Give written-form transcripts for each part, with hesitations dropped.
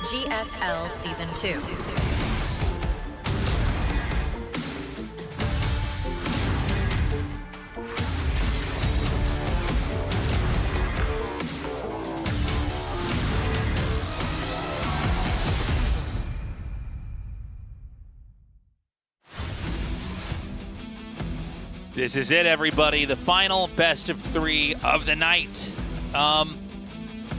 GSL Season 2. This is it, everybody. The final best of 3 of the night.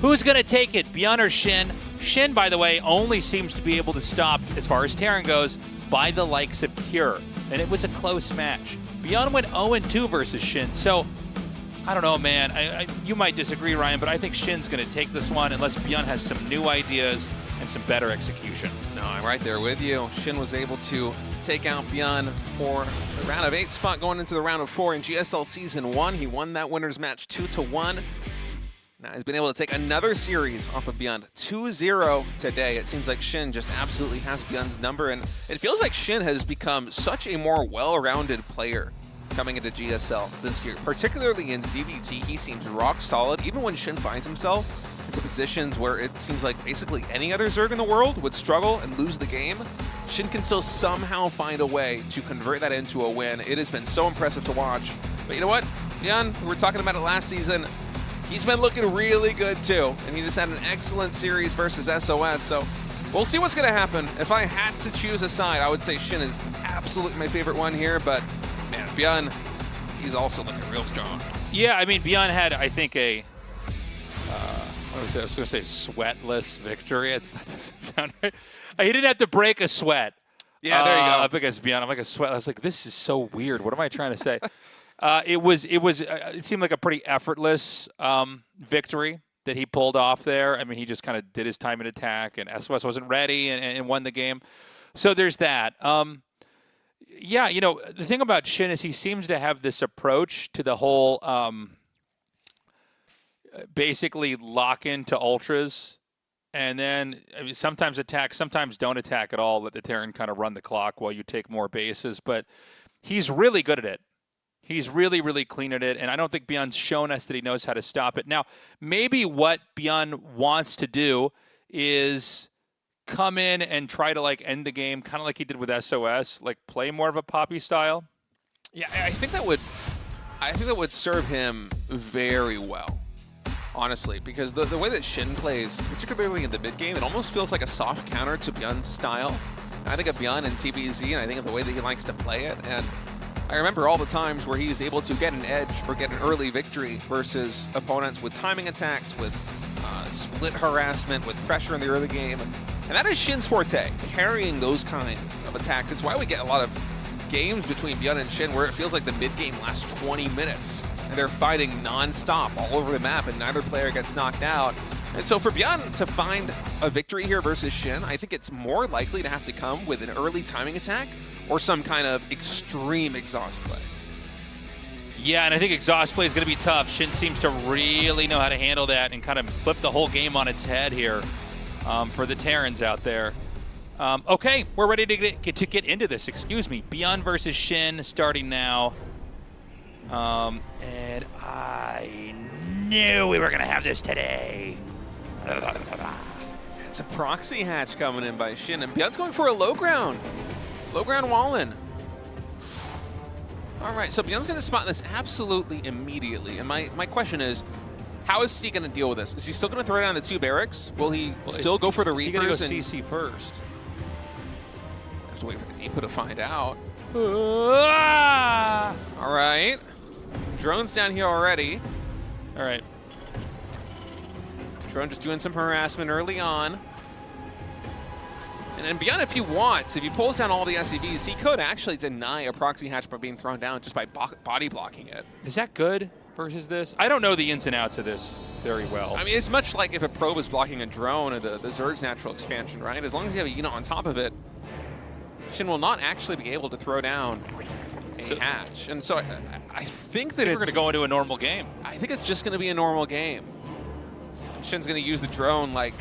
Who's going to take it, ByuN or SHIN? SHIN, by the way, only seems to be able to stop, as far as Terran goes, by the likes of Cure. And it was a close match. ByuN went 0-2 versus SHIN. So, I don't know, man. You might disagree, Ryan, but I think SHIN's going to take this one unless ByuN has some new ideas and some better execution. No, I'm right there with you. SHIN was able to take out ByuN for the round of 8 spot going into the round of 4 in GSL Season 1. He won that winner's match 2-1. Now he's been able to take another series off of ByuN, 2-0 today. It seems like SHIN just absolutely has ByuN's number, and it feels like SHIN has become such a more well-rounded player coming into GSL this year. Particularly in ZVT, he seems rock solid, even when SHIN finds himself into positions where it seems like basically any other Zerg in the world would struggle and lose the game. SHIN can still somehow find a way to convert that into a win. It has been so impressive to watch. But you know what, ByuN, we were talking about it last season. He's been looking really good too, and he just had an excellent series versus SOS, so we'll see what's going to happen. If I had to choose a side, I would say SHIN is absolutely my favorite one here, but man, ByuN, he's also looking real strong. Yeah, I mean, ByuN had, I think, a, I was going to say sweatless victory. That doesn't sound right. He didn't have to break a sweat. Yeah, there you go. Up against ByuN. I'm like a sweat. I was like, this is so weird. What am I trying to say? It seemed like a pretty effortless victory that he pulled off there. I mean, he just kind of did his time in attack, and SOS wasn't ready and won the game. So there's that. Yeah, you know, the thing about SHIN is he seems to have this approach to the whole basically lock into ultras, and then sometimes attack, sometimes don't attack at all. Let the Terran kind of run the clock while you take more bases. But he's really good at it. He's really, really clean at it, and I don't think ByuN's shown us that he knows how to stop it. Now, maybe what ByuN wants to do is come in and try to like end the game, kind of like he did with SOS, like play more of a Poppy style. Yeah, I think that would serve him very well, honestly, because the way that SHIN plays, particularly in the mid game, it almost feels like a soft counter to ByuN's style. I think of ByuN and TBZ, and I think of the way that he likes to play it, and I remember all the times where he was able to get an edge or get an early victory versus opponents with timing attacks, with split harassment, with pressure in the early game. And that is SHIN's forte, carrying those kind of attacks. It's why we get a lot of games between ByuN and SHIN where it feels like the mid-game lasts 20 minutes. And they're fighting non-stop all over the map, and neither player gets knocked out. And so for ByuN to find a victory here versus SHIN, I think it's more likely to have to come with an early timing attack or some kind of extreme exhaust play. Yeah, and I think exhaust play is going to be tough. SHIN seems to really know how to handle that and kind of flip the whole game on its head here for the Terrans out there. Okay, we're ready to get into this. Excuse me. ByuN versus SHIN starting now. And I knew we were going to have this today. It's a proxy hatch coming in by SHIN, and ByuN's going for a low ground. Low ground wall-in. All right, so ByuN's going to spot this absolutely immediately. And my question is, how is he going to deal with this? Is he still going to throw down the 2 barracks? Will he still go for the Reapers? He's going to go CC first. Have to wait for the Deepo to find out. All right. Drone's down here already. All right. Drone just doing some harassment early on. And then ByuN, if he wants, if he pulls down all the SCVs, he could actually deny a proxy hatch by being thrown down just by body blocking it. Is that good versus this? I don't know the ins and outs of this very well. I mean, it's much like if a probe is blocking a drone or the Zerg's natural expansion, right? As long as you have a unit on top of it, SHIN will not actually be able to throw down a hatch. And so I think that we're going to go into a normal game. I think it's just going to be a normal game. And SHIN's going to use the drone like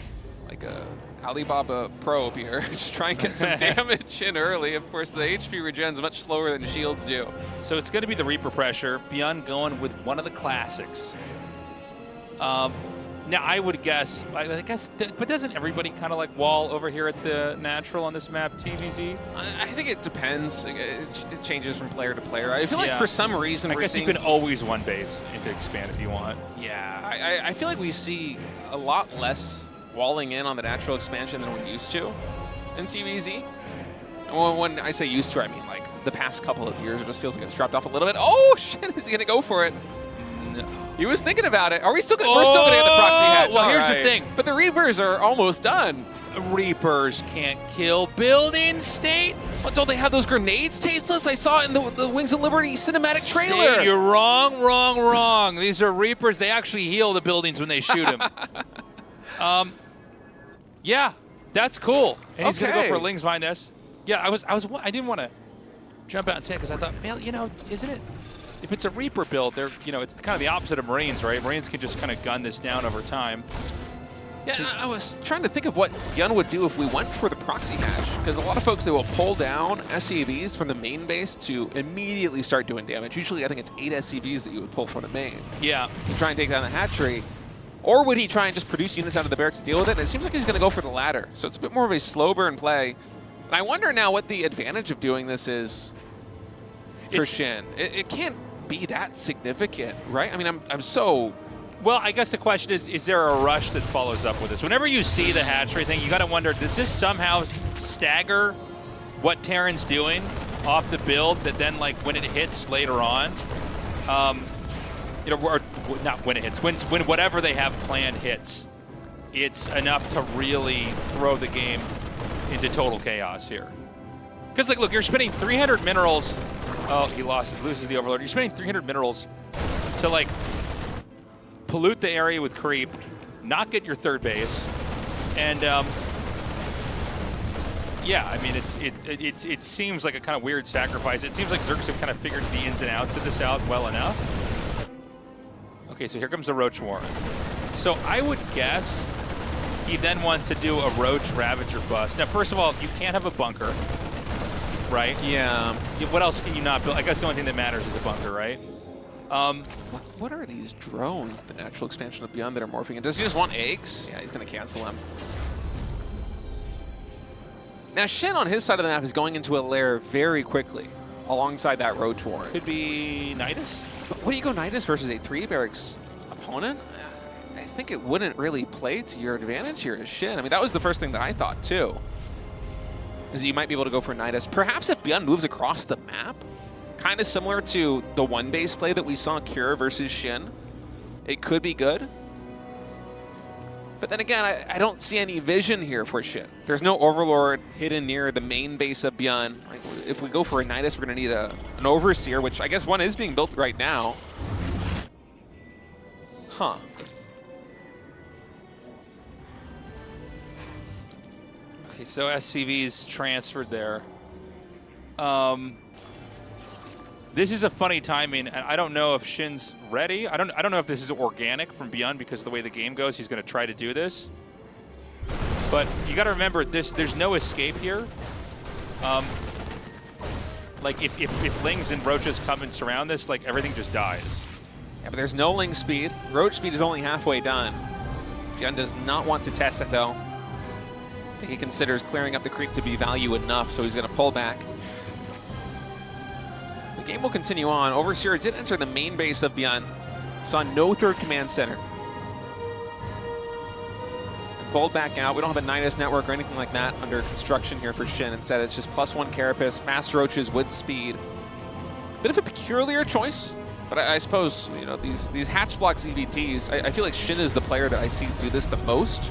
a Alibaba probe here. Just try and get some damage in early. Of course, the HP regen's much slower than shields do. So it's going to be the Reaper pressure. ByuN going with one of the classics. Now, I would guess, but doesn't everybody kind of like wall over here at the natural on this map, TVZ? I think it depends. It changes from player to player. I feel like for some reason I guess you can always one base into expand if you want. Yeah, I feel like we see a lot less walling in on the natural expansion than we used to in TVZ. And when I say used to, I mean like the past couple of years. It just feels like it's dropped off a little bit. Oh shit! Is he gonna go for it? No. He was thinking about it. Are we still gonna? We're still gonna get the proxy hatch. Well, here's the thing. But the Reapers are almost done. Reapers can't kill building state. What, don't they have those grenades, Tasteless? I saw it in the Wings of Liberty cinematic trailer. State, you're wrong, wrong, wrong. These are Reapers. They actually heal the buildings when they shoot them. Yeah, that's cool. And he's gonna go for a Lings Vine this. Yeah, I didn't want to jump out and say it because I thought, well, you know, isn't it? If it's a Reaper build, they're, you know, it's kind of the opposite of Marines, right? Marines can just kind of gun this down over time. Yeah, I was trying to think of what ByuN would do if we went for the proxy hatch, because a lot of folks, they will pull down SCVs from the main base to immediately start doing damage. Usually, I think it's 8 SCVs that you would pull from the main. Yeah. To try and take down the hatchery. Or would he try and just produce units out of the barracks to deal with it? And it seems like he's going to go for the latter. So it's a bit more of a slow burn play. And I wonder now what the advantage of doing this is for SHIN. It can't be that significant, right? I mean, I'm so... Well, I guess the question is there a rush that follows up with this? Whenever you see the hatchery thing, you got to wonder, does this somehow stagger what Terran's doing off the build that then, like, when it hits later on, you know, or not when it hits, when whatever they have planned hits, it's enough to really throw the game into total chaos here. Because, like, look, you're spending 300 minerals. Oh, he loses the Overlord. You're spending 300 minerals to, like, pollute the area with creep, not get your third base, and yeah, I mean, it seems like a kind of weird sacrifice. It seems like Zergs have kind of figured the ins and outs of this out well enough. Okay, so here comes the Roach Warren. So I would guess he then wants to do a Roach Ravager bust. Now, first of all, you can't have a bunker, right? Yeah. What else can you not build? I guess the only thing that matters is a bunker, right? What are these drones, the natural expansion of ByuN, that are morphing in? Does he just want eggs? Yeah, he's going to cancel them. Now, SHIN on his side of the map is going into a lair very quickly alongside that Roach Warren. Could be Nidus? But what do you go Nidus versus a 3 barracks opponent? I think it wouldn't really play to your advantage here as SHIN. I mean, that was the first thing that I thought, too, is that you might be able to go for Nidus. Perhaps if ByuN moves across the map, kind of similar to the one base play that we saw Cure versus SHIN, it could be good. But then again, I don't see any vision here for SHIN. There's no Overlord hidden near the main base of ByuN. Like, if we go for a Nidus, we're going to need an Overseer, which I guess one is being built right now. Huh. Okay, so SCV's transferred there. This is a funny timing, and I don't know if SHIN's ready. I don't know if this is organic from ByuN because of the way the game goes. He's going to try to do this, but you got to remember this. There's no escape here. Like if Lings and Roaches come and surround this, like everything just dies. Yeah, but there's no Ling speed. Roach speed is only halfway done. ByuN does not want to test it though. I think he considers clearing up the creek to be value enough, so he's going to pull back. The game will continue on. Overseer did enter the main base of ByuN. Saw no third command center. And pulled back out. We don't have a Nidus network or anything like that under construction here for SHIN. Instead, it's just +1 Carapace, fast Roaches with speed. Bit of a peculiar choice, but I suppose, you know, these hatch block CVTs, I feel like SHIN is the player that I see do this the most.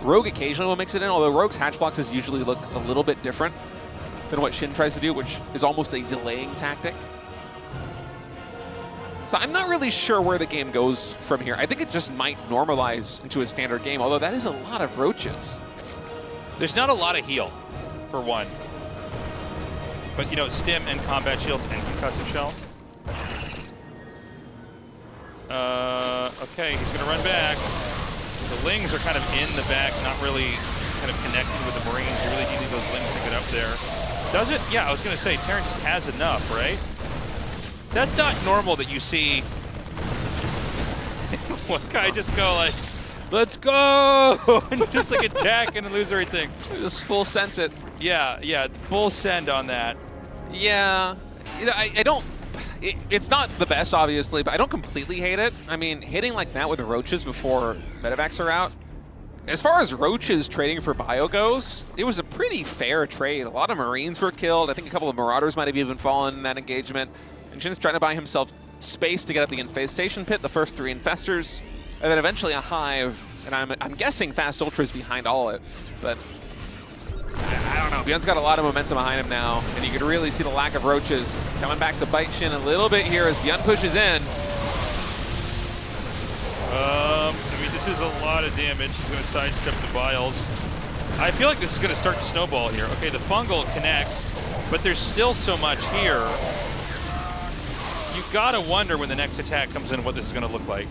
Rogue occasionally will mix it in, although Rogue's hatch blocks usually look a little bit different than what SHIN tries to do, which is almost a delaying tactic. So I'm not really sure where the game goes from here. I think it just might normalize into a standard game, although that is a lot of Roaches. There's not a lot of heal, for one. But, you know, Stim and Combat Shields and Concussive Shell. Okay, he's going to run back. The Lings are kind of in the back, not really kind of connected with the Marines. You really do need those Lings to get up there. Does it? Yeah, I was going to say, Terran just has enough, right? That's not normal that you see one guy just go like, Let's go! And just like attack and lose everything. Just full sent it. Yeah, full send on that. Yeah, you know, I don't. It's not the best, obviously, but I don't completely hate it. I mean, hitting like that with the roaches before medevacs are out. As far as roaches trading for bio goes, it was a pretty fair trade. A lot of Marines were killed. I think a couple of Marauders might have even fallen in that engagement. And Shin's trying to buy himself space to get up the infestation pit, the first 3 infestors, and then eventually a hive. And I'm guessing fast ultras behind all of it, but I don't know. ByuN's got a lot of momentum behind him now, and you can really see the lack of roaches coming back to bite Shin a little bit here as ByuN pushes in. I mean, this is a lot of damage. He's going to sidestep the vials. I feel like this is going to start to snowball here. Okay, the fungal connects, but there's still so much here. You got to wonder when the next attack comes in what this is going to look like.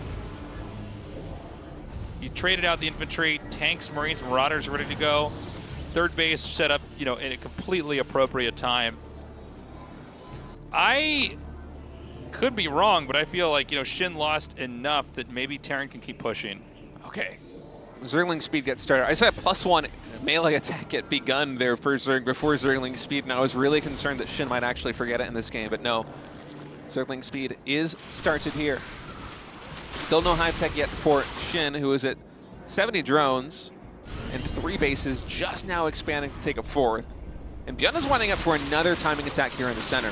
You traded out the infantry, tanks, Marines, Marauders ready to go. Third base set up, you know, in a completely appropriate time. I could be wrong, but I feel like, you know, Shin lost enough that maybe Terran can keep pushing. Okay. Zergling speed gets started. I said +1 melee attack get begun there for Zerg before Zergling speed, and I was really concerned that Shin might actually forget it in this game, but no. Zergling speed is started here. Still no hive tech yet for Shin, who is at 70 drones and 3 bases, just now expanding to take a 4th. And ByuN is winding up for another timing attack here in the center.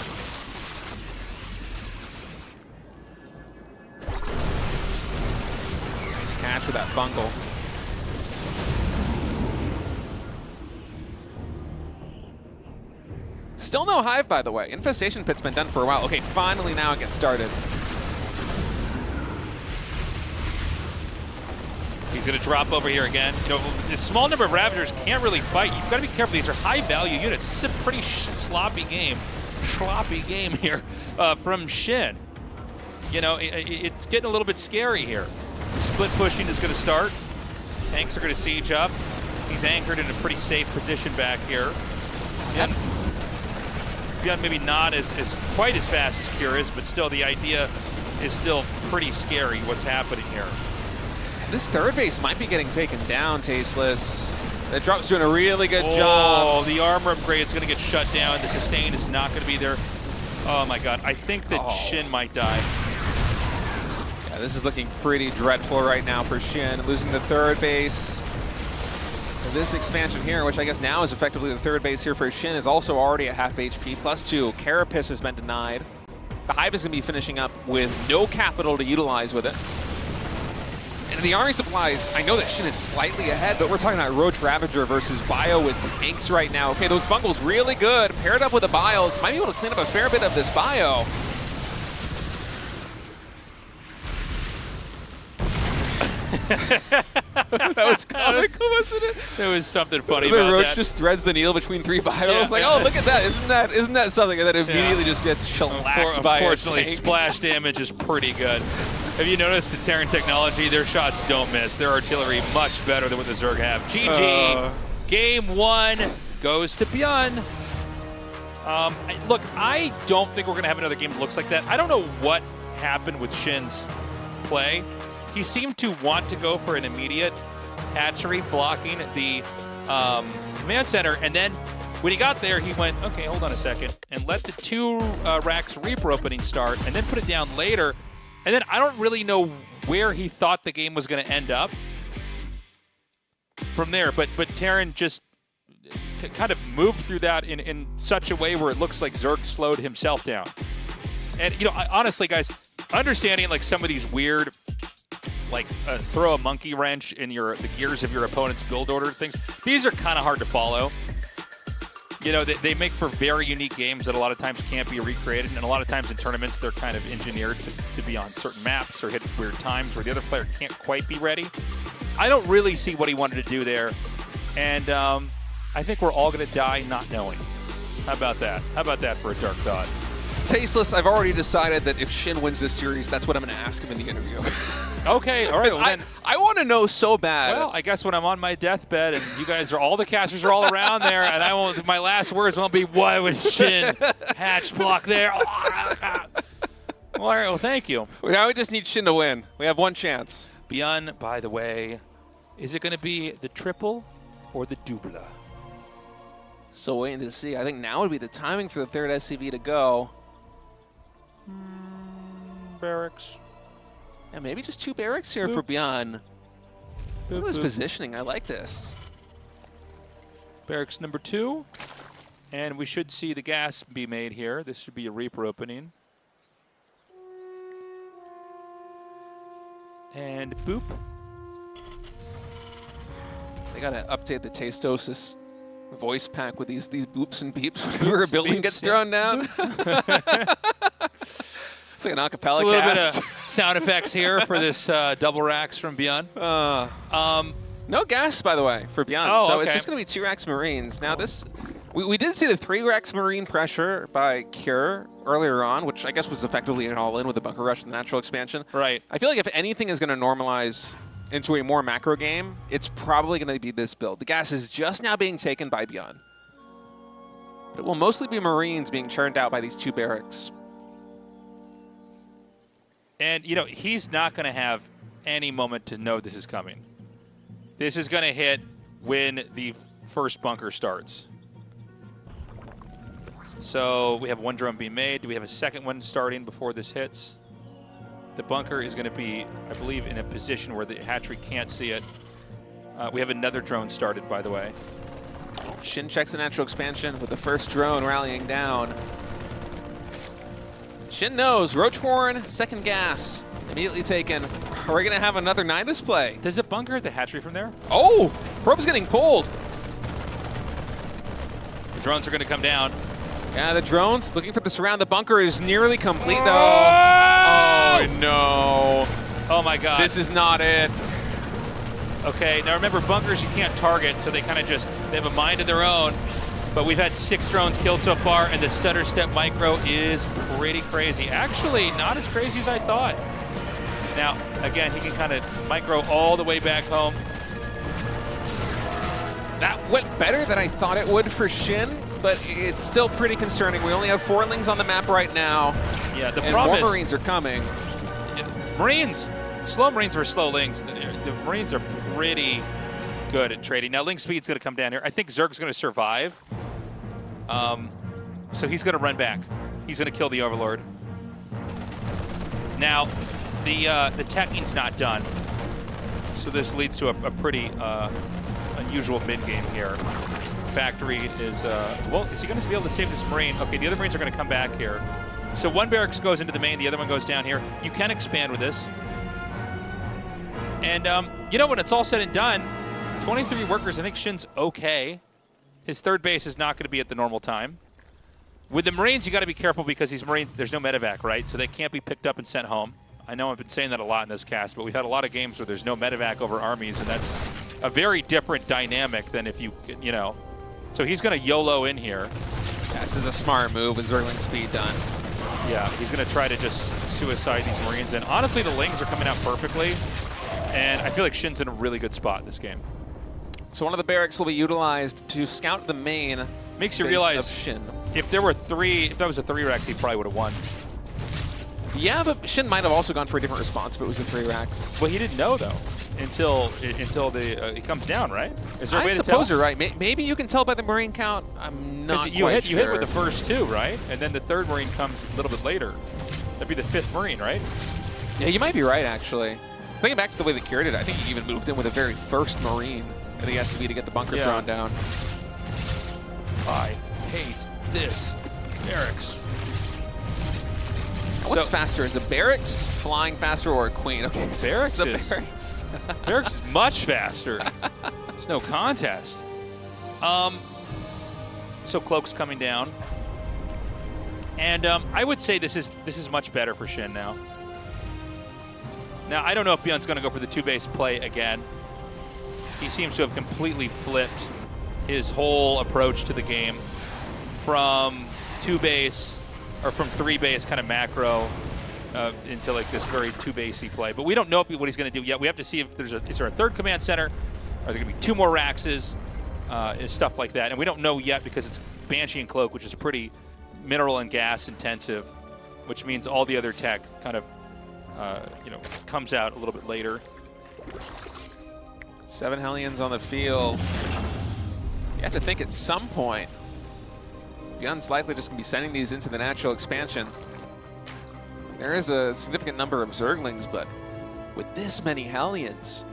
Nice catch with that fungal. Still no hive, by the way. Infestation pit's been done for a while. Okay, finally now it gets started. He's going to drop over here again. You know, the small number of Ravagers can't really fight. You've got to be careful. These are high-value units. This is a pretty sloppy game here from Shin. You know, it's getting a little bit scary here. Split pushing is going to start. Tanks are going to siege up. He's anchored in a pretty safe position back here. And ByuN maybe not as quite as fast as Cure is, but still the idea is still pretty scary what's happening here. This third base might be getting taken down, Tasteless. That drop's doing a really good job. Oh, the armor upgrade is going to get shut down. The sustain is not going to be there. Oh my god, I think that Shin might die. Yeah, this is looking pretty dreadful right now for Shin. Losing the third base. This expansion here, which I guess now is effectively the third base here for Shin, is also already at half HP. +2, Carapace has been denied. The Hive is going to be finishing up with no capital to utilize with it. And in the army supplies, I know that Shin is slightly ahead, but we're talking about Roach Ravager versus Bio with tanks right now. Okay, those fungals really good. Paired up with the Bios, might be able to clean up a fair bit of this Bio. That was comical, wasn't it? There was something funny the about Roach that. just threads the needle between 3 Bios. Yeah. Like, oh, look at that. Isn't that something? And then immediately just gets shellacked by a Unfortunately, tank. splash damage is pretty good. Have you noticed the Terran technology? Their shots don't miss. Their artillery much better than what the Zerg have. GG. Game 1 goes to ByuN. Look, I don't think we're going to have another game that looks like that. I don't know what happened with Shin's play. He seemed to want to go for an immediate hatchery blocking the command center, and then when he got there, he went, okay, hold on a second, and let the 2 racks Reaper opening start, and then put it down later. And then I don't really know where he thought the game was going to end up from there, but Terran just kind of moved through that in such a way where it looks like Zerg slowed himself down. And, you know, honestly, guys, understanding like some of these weird, like throw a monkey wrench in the gears of your opponent's build order things, these are kind of hard to follow. You know, they make for very unique games that a lot of times can't be recreated, and a lot of times in tournaments they're kind of engineered to be on certain maps or hit weird times where the other player can't quite be ready. I don't really see what he wanted to do there, and I think we're all going to die not knowing. How about that? How about that for a dark thought? Tasteless, I've already decided that if Shin wins this series, that's what I'm going to ask him in the interview. Okay, all right. Well, then, I want to know so bad. Well, I guess when I'm on my deathbed and you guys are, all the casters are all around there, and I won't, my last words won't be, why would Shin hatch block there? Well, all right, well, thank you. Now we just need Shin to win. We have one chance. ByuN, by the way, Is it going to be the triple or the double? Still waiting to see. I think now would be the timing for the third SCV to go. Barracks. And maybe just 2 barracks here for ByuN. Look at this positioning. I like this. Barracks number 2. And we should see the gas be made here. This should be a Reaper opening. And boop. They got to update the Tastosis voice pack with these boops and beeps whenever a building gets thrown down. It's like an acapella cast. A little bit of sound effects here for this double racks from ByuN. No gas, by the way, for ByuN. Oh, so okay. it's just going to be 2 racks Marines. Now this, we did see the 3 racks Marine pressure by Cure earlier on, which I guess was effectively an all-in with the bunker rush and the natural expansion. Right. I feel like if anything is going to normalize into a more macro game, it's probably going to be this build. The gas is just now being taken by ByuN. But it will mostly be Marines being churned out by these 2 barracks. And, you know, he's not going to have any moment to know this is coming. This is going to hit when the first bunker starts. So we have 1 drone being made. Do we have a second one starting before this hits? The bunker is going to be, I believe, in a position where the hatchery can't see it. We have another drone started, by the way. SHIN checks the natural expansion with the first drone rallying down. SHIN knows. Roach-Warren, second gas. Immediately taken. Are we going to have another 9 display? Does it bunker the hatchery from there? Oh! Probe's getting pulled. The drones are going to come down. Yeah, the drones looking for the surround. The bunker is nearly complete, though. Oh, no. Oh, my God. This is not it. Okay, now remember, bunkers you can't target, so they kind of just, they have a mind of their own. But we've had 6 drones killed so far, and the stutter step micro is pretty crazy. Actually, not as crazy as I thought. Now, again, he can kind of micro all the way back home. That went better than I thought it would for SHIN, but it's still pretty concerning. We only have 4 lings on the map right now. Yeah, the and problem more is, Marines are coming. Marines, slow Marines versus slow lings. The Marines are pretty good at trading. Now, link speed's going to come down here. I think Zerg's going to survive. So he's going to run back. He's going to kill the Overlord. Now, the teching's not done. So this leads to a pretty unusual mid-game here. Factory is, well, is he going to be able to save this Marine? Okay, the other Marines are going to come back here. So 1 barracks goes into the main, the other one goes down here. You can expand with this. And, you know, when it's all said and done, 23 workers, I think SHIN's okay. His third base is not going to be at the normal time. With the Marines, you got to be careful because these Marines, there's no medevac, right? So they can't be picked up and sent home. I know I've been saying that a lot in this cast, but we've had a lot of games where there's no medevac over armies, and that's a very different dynamic than if you know. So he's going to YOLO in here. Yeah, this is a smart move with Zergling speed done. Yeah, he's going to try to just suicide these Marines. And honestly, the lings are coming out perfectly. And I feel like SHIN's in a really good spot this game. So one of the barracks will be utilized to scout the main. Makes you realize of SHIN. If that was a 3 racks, he probably would have won. Yeah, but SHIN might have also gone for a different response if it was a 3 racks. Well, he didn't know though until it comes down, right? Is there a way to tell? I suppose you're right. Maybe you can tell by the Marine count. I'm not you quite hit, sure. You hit with the first 2, right? And then the 3rd Marine comes a little bit later. That'd be the 5th Marine, right? Yeah, you might be right actually. Thinking back to the way the Cure did, I think he even moved in with the very first Marine in the SCV to get the bunker thrown down. I hate this barracks. What's faster? Is a barracks flying faster or a queen? Okay, barracks so is barracks. barracks is much faster. There's no contest. So Cloak's coming down, and I would say this is much better for SHIN now. Now I don't know if ByuN's going to go for the 2-base play again. He seems to have completely flipped his whole approach to the game from 2-base or from 3-base kind of macro into like this very 2-basey play. But we don't know what he's going to do yet. We have to see if is there a 3rd command center? Are there going to be 2 more Raxes? And stuff like that. And we don't know yet because it's Banshee and Cloak, which is pretty mineral and gas intensive, which means all the other tech kind of comes out a little bit later. 7 Hellions on the field. You have to think at some point, ByuN's likely just going to be sending these into the natural expansion. There is a significant number of Zerglings, but with this many Hellions,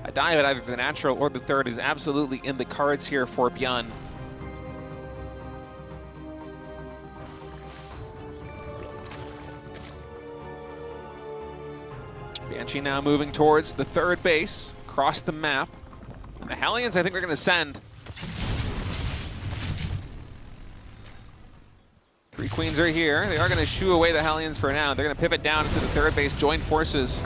a dive at either the natural or the third is absolutely in the cards here for ByuN. Banshee now moving towards the third base, across the map. And the Hellions, I think, are going to send. 3 Queens are here. They are going to shoo away the Hellions for now. They're going to pivot down into the third base, join forces.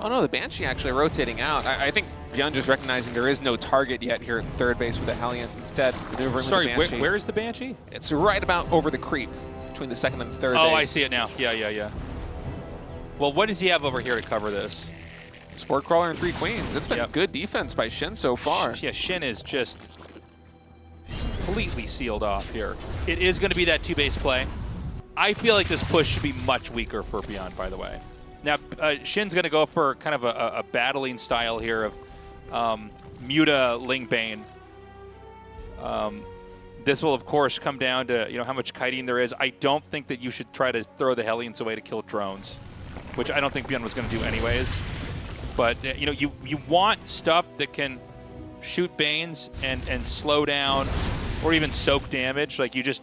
Oh no, the Banshee actually rotating out. I think ByuN just recognizing there is no target yet here at third base with the Hellions. Instead, maneuvering with the Banshee. Where is the Banshee? It's right about over the creep between the second and the third base. Oh, I see it now. Yeah. Well, what does he have over here to cover this? Sport Crawler and 3 Queens. It's been good defense by SHIN so far. Yeah, SHIN is just completely sealed off here. It is going to be that 2-base play. I feel like this push should be much weaker for ByuN, by the way. Now, SHIN's going to go for kind of a battling style here of Muta Lingbane. This will, of course, come down to how much kiting there is. I don't think that you should try to throw the Hellions away to kill drones, which I don't think ByuN was going to do anyways. But you want stuff that can shoot Banes and slow down or even soak damage. Like, you just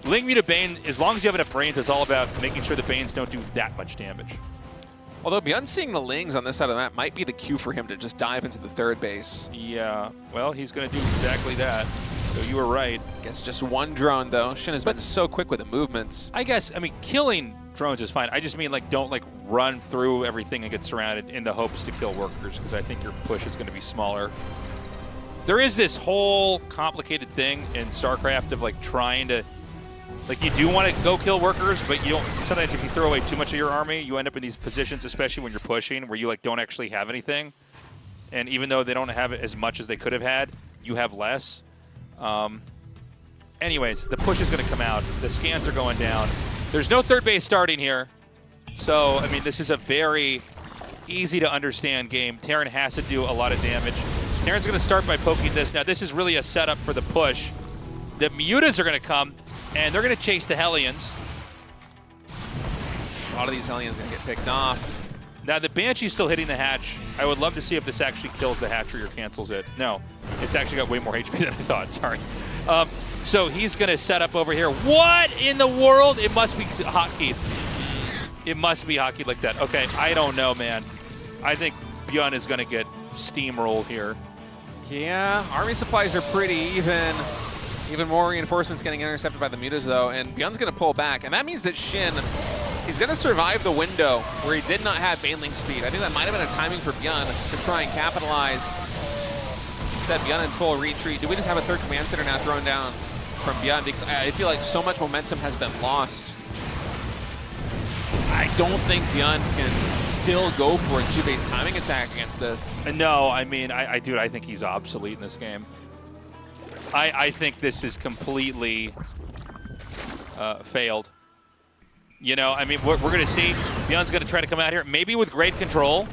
Ling Muta Bane, as long as you have enough brains, it's all about making sure the Banes don't do that much damage. Although ByuN seeing the Lings on this side of the map might be the cue for him to just dive into the third base. Yeah, well, he's going to do exactly that. So you were right. Gets just 1 drone, though. SHIN has been so quick with the movements. I guess, killing drones is fine. I just mean, don't, run through everything and get surrounded in the hopes to kill workers, because I think your push is going to be smaller. There is this whole complicated thing in StarCraft of, trying to... you do want to go kill workers, but you don't. Sometimes if you throw away too much of your army, you end up in these positions, especially when you're pushing, where you don't actually have anything. And even though they don't have as much as they could have had, you have less. Anyways, the push is going to come out. The scans are going down. There's no third base starting here. So, this is a very easy to understand game. Terran has to do a lot of damage. Terran's going to start by poking this. Now, this is really a setup for the push. The Mutas are going to come, and they're going to chase the Hellions. A lot of these Hellions going to get picked off. Now, the Banshee's still hitting the hatch. I would love to see if this actually kills the hatchery or cancels it. No, it's actually got way more HP than I thought. Sorry. So he's going to set up over here. What in the world? It must be hotkeyed. It must be hotkeyed like that. Okay, I don't know, man. I think ByuN is going to get steamrolled here. Yeah, army supplies are pretty even. Even more reinforcements getting intercepted by the Mutas, though, and ByuN's going to pull back. And that means that SHIN, he's going to survive the window where he did not have Baneling speed. I think that might have been a timing for ByuN to try and capitalize. Said ByuN in full retreat. Do we just have a third command center now thrown down from ByuN? Because I feel like so much momentum has been lost. I don't think ByuN can still go for a 2-base timing attack against this. No, I think he's obsolete in this game. I think this is completely failed. We're going to see. ByuN's going to try to come out here, maybe with great control.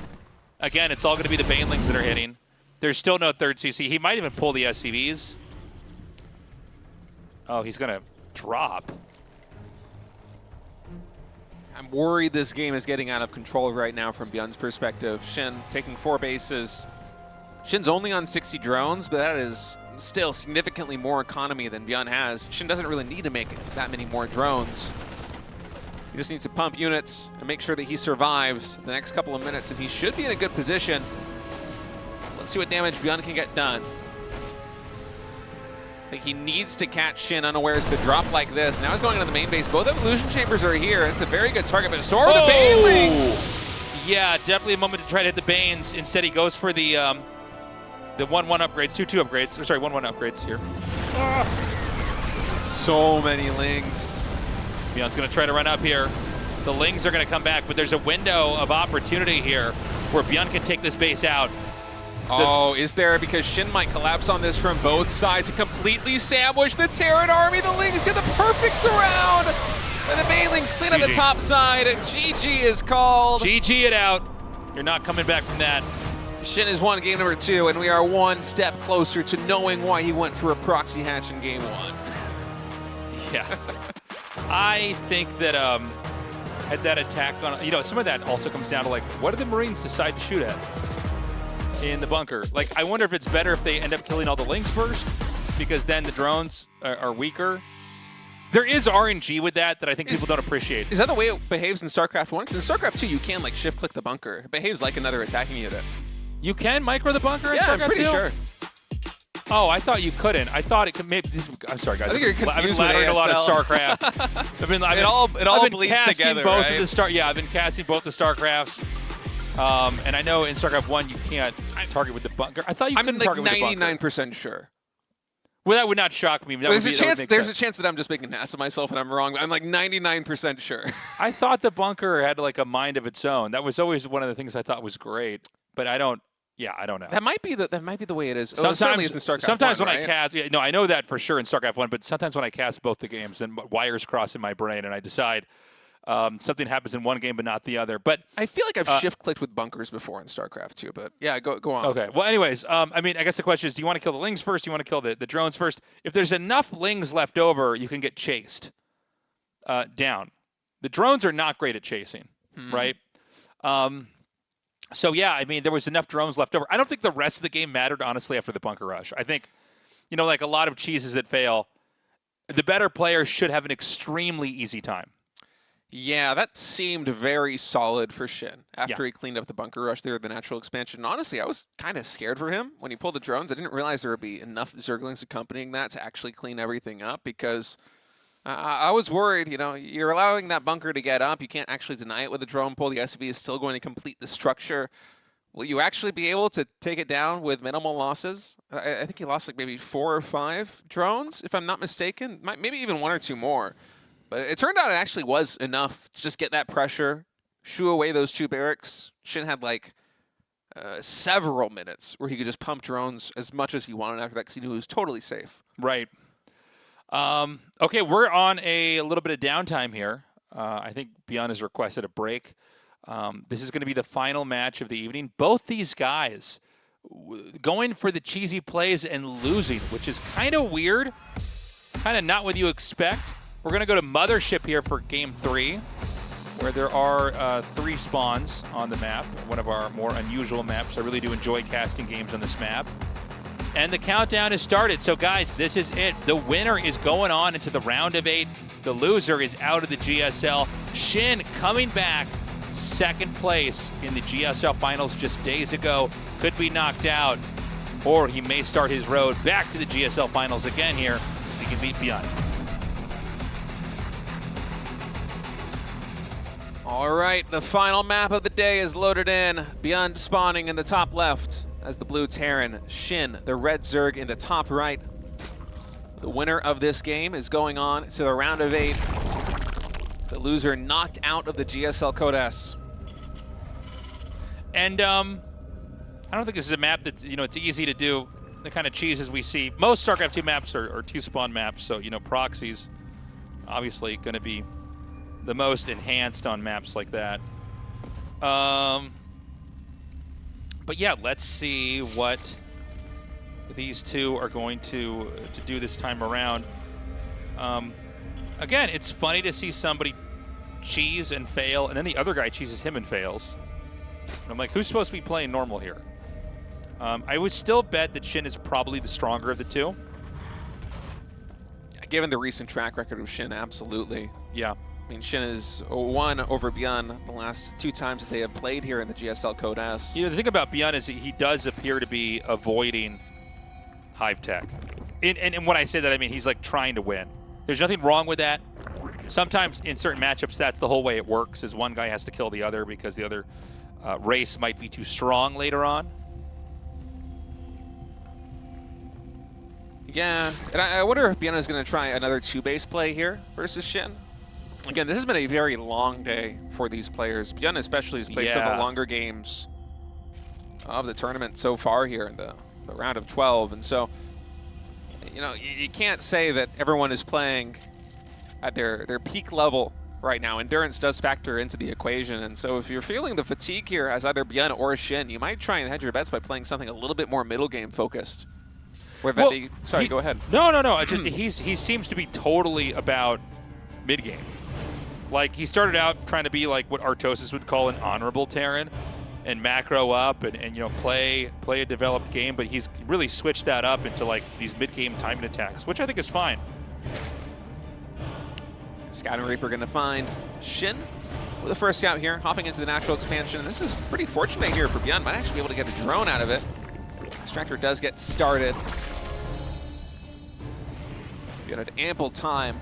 Again, it's all going to be the Banelings that are hitting. There's still no third CC. He might even pull the SCVs. Oh, he's going to drop. I'm worried this game is getting out of control right now from ByuN's perspective. SHIN taking 4 bases. SHIN's only on 60 drones, but that is still significantly more economy than ByuN has. SHIN doesn't really need to make that many more drones. He just needs to pump units and make sure that he survives the next couple of minutes, and he should be in a good position. Let's see what damage ByuN can get done. I think he needs to catch SHIN unawares to drop like this. Now he's going into the main base. Both evolution chambers are here. It's a very good target, but so are the Banelings! Yeah, definitely a moment to try to hit the Banes. Instead, he goes for the 1-1 upgrades, 2-2 upgrades. Or sorry, 1-1 upgrades here. So many Lings. ByuN's going to try to run up here. The Lings are going to come back, but there's a window of opportunity here where ByuN can take this base out. Oh, is there? Because SHIN might collapse on this from both sides to completely sandwich the Terran army. The Lings get the perfect surround. And the Banelings clean up the top side. GG is called. GG it out. You're not coming back from that. SHIN has won game number 2, and we are one step closer to knowing why he went for a proxy hatch in game 1. Yeah. I think that had that attack on, some of that also comes down to, like, what do the Marines decide to shoot at in the bunker? Like, I wonder if it's better if they end up killing all the links first, because then the drones are weaker. There is RNG with that I think people don't appreciate. Is that the way it behaves in StarCraft 1? Because in StarCraft 2, you can, like, shift-click the bunker. It behaves like another attacking unit. You can micro the bunker in Yeah, StarCraft I'm pretty 2? sure. Oh, I thought you couldn't. I thought it could maybe. I'm sorry, guys. I think you're I've been confused with laddering a lot of ASL. StarCraft. It all I've been bleeds casting together, both right? of the I've been casting both the StarCrafts. And I know in StarCraft 1 you can't target with the bunker. I thought you couldn't target with the bunker. I'm like 99% sure. Well, that would not shock me. There's a chance that I'm just making an ass of myself and I'm wrong. I'm like 99% sure. I thought the bunker had like a mind of its own. That was always one of the things I thought was great. But I don't. Yeah, I don't know. That might be the way it is. Sometimes, it's in StarCraft sometimes 1, when right? I cast, no, I know that for sure in StarCraft 1. But sometimes when I cast both the games, then wires cross in my brain, and I decide something happens in one game but not the other. But I feel like I've shift-clicked with bunkers before in StarCraft 2. But yeah, go on. Okay. Well, anyways, I mean, I guess the question is, do you want to kill the lings first? Do you want to kill the drones first? If there's enough lings left over, you can get chased down. The drones are not great at chasing, right? So, yeah, I mean, there was enough drones left over. I don't think the rest of the game mattered, honestly, after the bunker rush. I think, like a lot of cheeses that fail, the better players should have an extremely easy time. Yeah, that seemed very solid for SHIN after he cleaned up the bunker rush there, the natural expansion. And honestly, I was kind of scared for him when he pulled the drones. I didn't realize there would be enough Zerglings accompanying that to actually clean everything up, because I was worried, you're allowing that bunker to get up. You can't actually deny it with a drone pull. The SCV is still going to complete the structure. Will you actually be able to take it down with minimal losses? I think he lost like maybe 4 or 5 drones, if I'm not mistaken. Maybe even 1 or 2 more. But it turned out it actually was enough to just get that pressure, shoo away those 2 barracks. SHIN had like several minutes where he could just pump drones as much as he wanted after that, because he knew he was totally safe. Right. Okay, we're on a little bit of downtime here. I think ByuN has requested a break. This is going to be the final match of the evening. Both these guys going for the cheesy plays and losing, which is kind of weird, kind of not what you expect. We're going to go to Mothership here for Game 3, where there are 3 spawns on the map, one of our more unusual maps. I really do enjoy casting games on this map. And the countdown has started. So, guys, this is it. The winner is going on into the round of 8. The loser is out of the GSL. SHIN coming back, 2nd place in the GSL finals just days ago. Could be knocked out, or he may start his road back to the GSL finals again here if he can beat ByuN. All right, the final map of the day is loaded in. ByuN spawning in the top left as the blue Terran. SHIN, the red Zerg, in the top right. The winner of this game is going on to the round of 8. The loser knocked out of the GSL Code S. And I don't think this is a map that, it's easy to do. The kind of cheeses we see. Most StarCraft 2 maps are 2-spawn maps, so, Proxy's obviously going to be the most enhanced on maps like that. But yeah, let's see what these two are going to do this time around. Again, it's funny to see somebody cheese and fail, and then the other guy cheeses him and fails. And I'm like, who's supposed to be playing normal here? I would still bet that SHIN is probably the stronger of the two. Given the recent track record of SHIN, absolutely. Yeah. I mean, SHIN has won over ByuN the last 2 times that they have played here in the GSL Code S. The thing about ByuN is he does appear to be avoiding Hive Tech. And when I say that, I mean he's like trying to win. There's nothing wrong with that. Sometimes in certain matchups, that's the whole way it works, is one guy has to kill the other because the other race might be too strong later on. Yeah, and I wonder if ByuN is going to try another 2-base play here versus SHIN. Again, this has been a very long day for these players. ByuN especially has played some of the longer games of the tournament so far here in the round of 12. And so, you can't say that everyone is playing at their peak level right now. Endurance does factor into the equation, and so if you're feeling the fatigue here as either ByuN or SHIN, you might try and hedge your bets by playing something a little bit more middle game focused. Well, Sorry, go ahead. No. He seems to be totally about mid game. Like, he started out trying to be like what Artosis would call an honorable Terran and macro up and you know, play a developed game, but he's really switched that up into like these mid-game timing attacks, which I think is fine. Scout and Reaper going to find SHIN with the first scout here, hopping into the natural expansion. This is pretty fortunate here for ByuN. Might actually be able to get a drone out of it. Extractor does get started. ByuN had ample time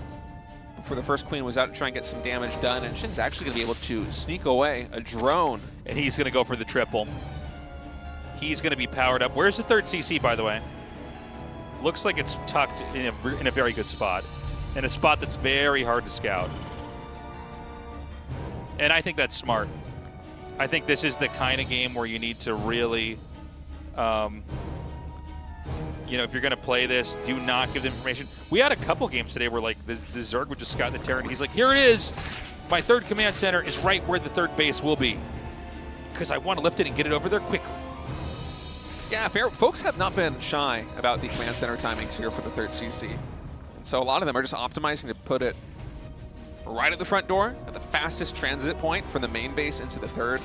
before the first queen was out to try and get some damage done, and SHIN's actually going to be able to sneak away a drone. And he's going to go for the triple. He's going to be powered up. Where's the third CC, by the way? Looks like it's tucked in a very good spot, in a spot that's very hard to scout. And I think that's smart. I think this is the kind of game where you need to really, you know, if you're going to play this, do not give the information. We had a couple games today where, like, the Zerg would just scout the Terran. He's like, here it is. My third command center is right where the third base will be, because I want to lift it and get it over there quickly. Yeah, folks have not been shy about the command center timings here for the third CC. And so a lot of them are just optimizing to put it right at the front door, at the fastest transit point from the main base into the third.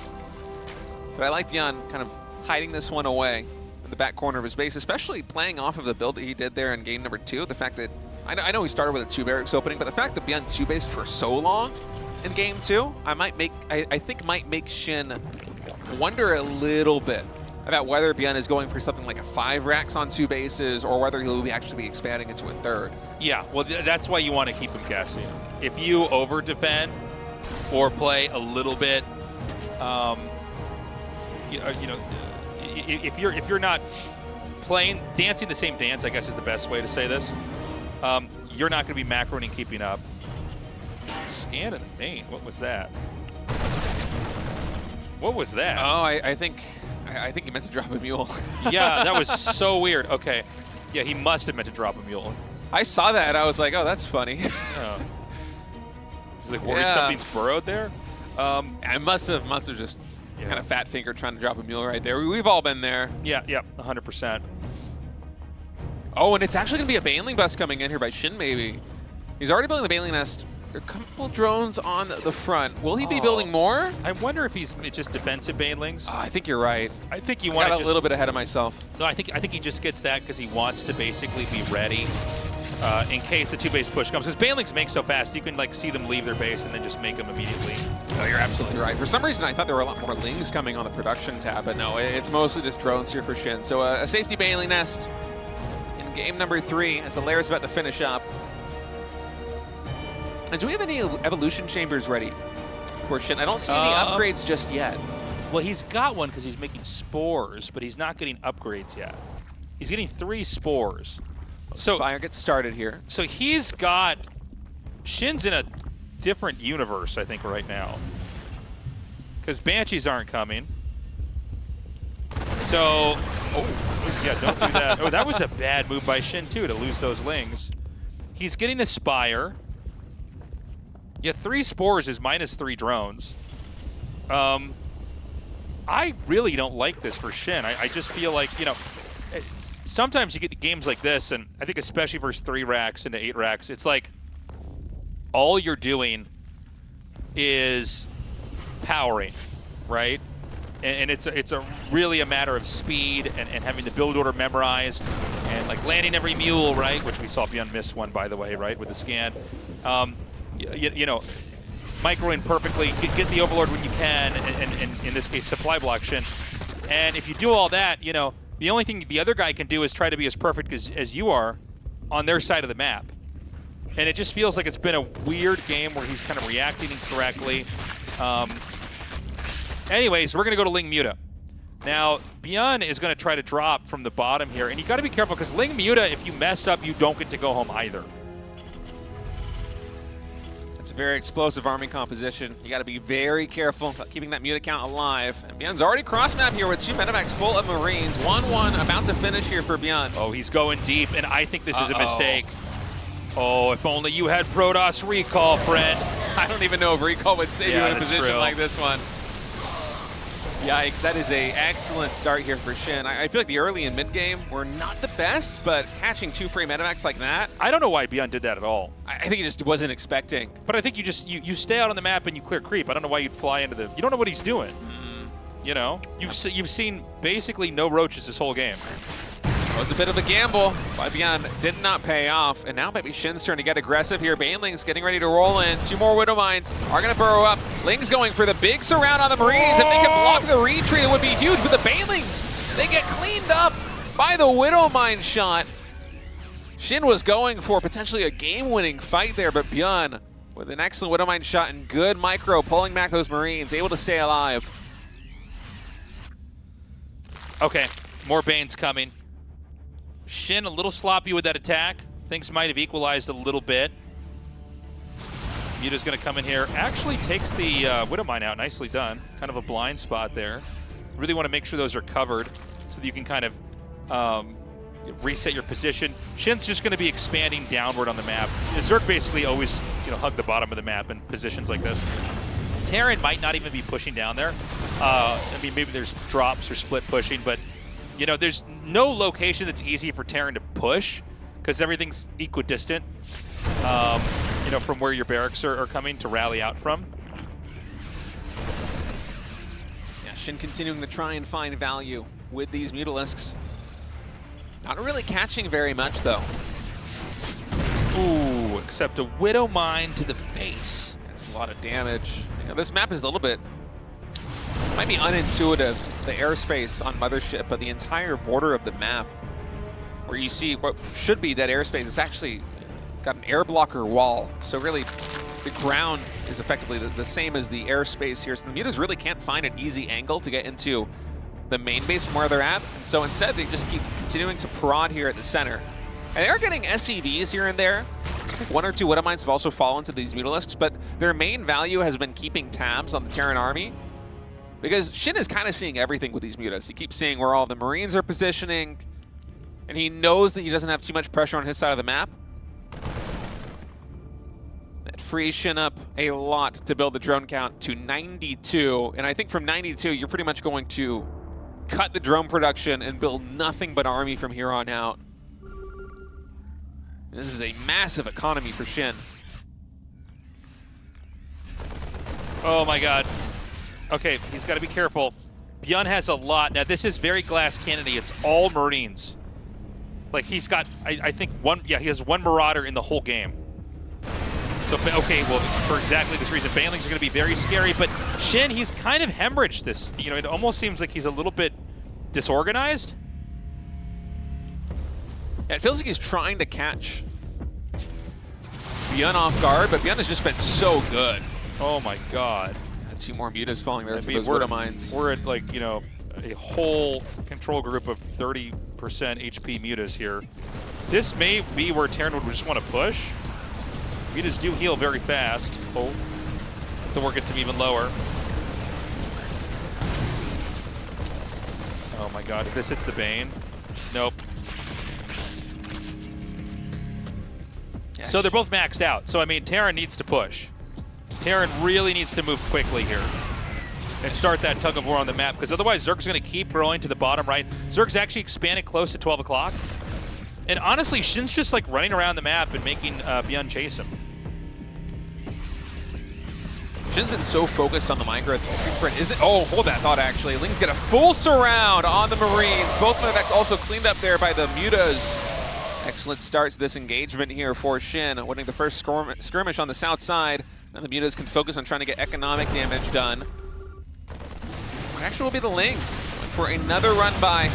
But I like ByuN kind of hiding this one away the back corner of his base, especially playing off of the build that he did there in game number 2. The fact that, I know he started with a 2 barracks opening, but the fact that ByuN 2-based for so long in game 2, I think might make SHIN wonder a little bit about whether ByuN is going for something like a 5 racks on 2 bases or whether he'll actually be expanding into a third. Yeah, well, that's why you want to keep him guessing. If you over-defend or play a little bit, if you're not dancing the same dance, I guess is the best way to say this, you're not going to be macroing and keeping up. Scan in the main. What was that? What was that? Oh, I think he meant to drop a mule. Yeah, that was so weird. Okay. Yeah, he must have meant to drop a mule. I saw that and I was like, oh, that's funny. Oh. He's like, worried something's burrowed there? I must have just kind of fat finger trying to drop a mule right there. We've all been there. Yeah, 100%. Oh, and it's actually going to be a Baneling bus coming in here by SHIN, maybe. He's already building the Baneling nest. There are a couple drones on the front. Will he be building more? I wonder if it's just defensive Banelings. I think you're right. I think you want to a little bit ahead of myself. No, I think he just gets that because he wants to basically be ready in case the 2-base push comes. Because Banelings make so fast, you can like see them leave their base and then just make them immediately. No, you're absolutely right. For some reason, I thought there were a lot more Lings coming on the production tab, but no, it's mostly just drones here for SHIN. So a safety Baneling nest in game number 3 as the lair is about to finish up. And do we have any evolution chambers ready for SHIN? I don't see any upgrades just yet. Well, he's got one because he's making spores, but he's not getting upgrades yet. He's getting 3 spores. So Spire gets started here. So he's got... SHIN's in a different universe, I think, right now. Because Banshees aren't coming. So... Oh, yeah, don't do that. Oh, that was a bad move by SHIN, too, to lose those Lings. He's getting a Spire. Yeah, 3 spores is minus 3 drones. I really don't like this for SHIN. I just feel like, you know, sometimes you get games like this, and I think especially versus 3 racks into 8 racks, it's like all you're doing is powering, right? And it's really a matter of speed and having the build order memorized and like landing every mule, right? Which we saw ByuN miss one, by the way, right, with the scan. You know, microing perfectly, get the Overlord when you can, and in this case, supply block SHIN. And if you do all that, you know, the only thing the other guy can do is try to be as perfect as you are on their side of the map. And it just feels like it's been a weird game where he's kind of reacting incorrectly. Anyways, we're going to go to Ling Muta. Now, ByuN is going to try to drop from the bottom here, and you got to be careful because Ling Muta, if you mess up, you don't get to go home either. It's a very explosive army composition. You got to be very careful about keeping that Muta count alive. And ByuN's already cross-map here with 2 medevacs full of Marines. 1-1 about to finish here for ByuN. Oh, he's going deep, and I think this is a mistake. Oh, if only you had Protoss recall, friend. I don't even know if recall would save you in a that's position true. like this one. Yikes, that is a excellent start here for Shin. I feel like the early and mid game were not the best, but catching 2-frame medivacs like that, I don't know why ByuN did that at all. I think he just wasn't expecting. But I think you just you stay out on the map and you clear creep. I don't know why you'd fly into the. You don't know what he's doing. You know, you've seen basically no roaches this whole game. It was a bit of a gamble by ByuN, did not pay off, and now maybe Shin's turn to get aggressive here. Baneling's getting ready to roll in. 2 more Widow Mines are going to burrow up. Ling's going for the big surround on the Marines. If they can block the retreat, it would be huge, but the Banelings, they get cleaned up by the Widow Mine shot. Shin was going for potentially a game-winning fight there, but ByuN, with an excellent Widow Mine shot and good micro, pulling back those Marines, able to stay alive. Okay, more Banes coming. Shin a little sloppy with that attack. Things might have equalized a little bit. Muta's going to come in here. Actually takes the Widow Mine out. Nicely done. Kind of a blind spot there. Really want to make sure those are covered so that you can kind of reset your position. Shin's just going to be expanding downward on the map. Zerg basically always hug the bottom of the map in positions like this. Terran might not even be pushing down there. I mean, maybe there's drops or split pushing, but there's no location that's easy for Terran to push because everything's equidistant, from where your barracks are coming to rally out from. Yeah, Shin continuing to try and find value with these Mutalisks. Not really catching very much, though. Ooh, except a Widow Mine to the face. That's a lot of damage. This map is a little bit, might be unintuitive, the airspace on Mothership, but the entire border of the map, where you see what should be that airspace, it's actually got an air blocker wall. So really, the ground is effectively the same as the airspace here. So the Mutas really can't find an easy angle to get into the main base from where they're at. And so instead, they just keep continuing to prod here at the center. And they are getting SCVs here and there. I think 1 or 2 Widow Mines have also fallen to these Mutalisks, but their main value has been keeping tabs on the Terran army. Because Shin is kind of seeing everything with these Mutas. He keeps seeing where all the Marines are positioning, and he knows that he doesn't have too much pressure on his side of the map. That frees Shin up a lot to build the drone count to 92, and I think from 92, you're pretty much going to cut the drone production and build nothing but army from here on out. This is a massive economy for Shin. Oh my god. Okay, he's got to be careful. ByuN has a lot. Now, this is very Glass Kennedy. It's all Marines. Like, he's got, I think, he has 1 Marauder in the whole game. So, okay, well, for exactly this reason, Banelings are going to be very scary. But Shin, he's kind of hemorrhaged this. It almost seems like he's a little bit disorganized. Yeah, it feels like he's trying to catch ByuN off guard, but ByuN has just been so good. Oh, my god. 2 more Mutas falling there to those we're Widow Mines. We're at, like, a whole control group of 30% HP Mutas here. This may be where Terran would just want to push. Mutas do heal very fast. Oh, the work gets him even lower. Oh my god, if this hits the Bane. Nope. Yeah. So they're both maxed out. So, I mean, Terran needs to push. Terran really needs to move quickly here and start that tug of war on the map, because otherwise Zerg's going to keep rolling to the bottom right. Zerg's actually expanded close to 12 o'clock. And honestly, Shin's just like running around the map and making ByuN chase him. Shin's been so focused on the micro. Oh, hold that thought, actually. Ling's get a full surround on the Marines. Both Medivacs also cleaned up there by the Mutas. Excellent start to this engagement here for Shin, winning the first skirmish on the south side. Now the Mutas can focus on trying to get economic damage done. It actually will be the Lings for another run by.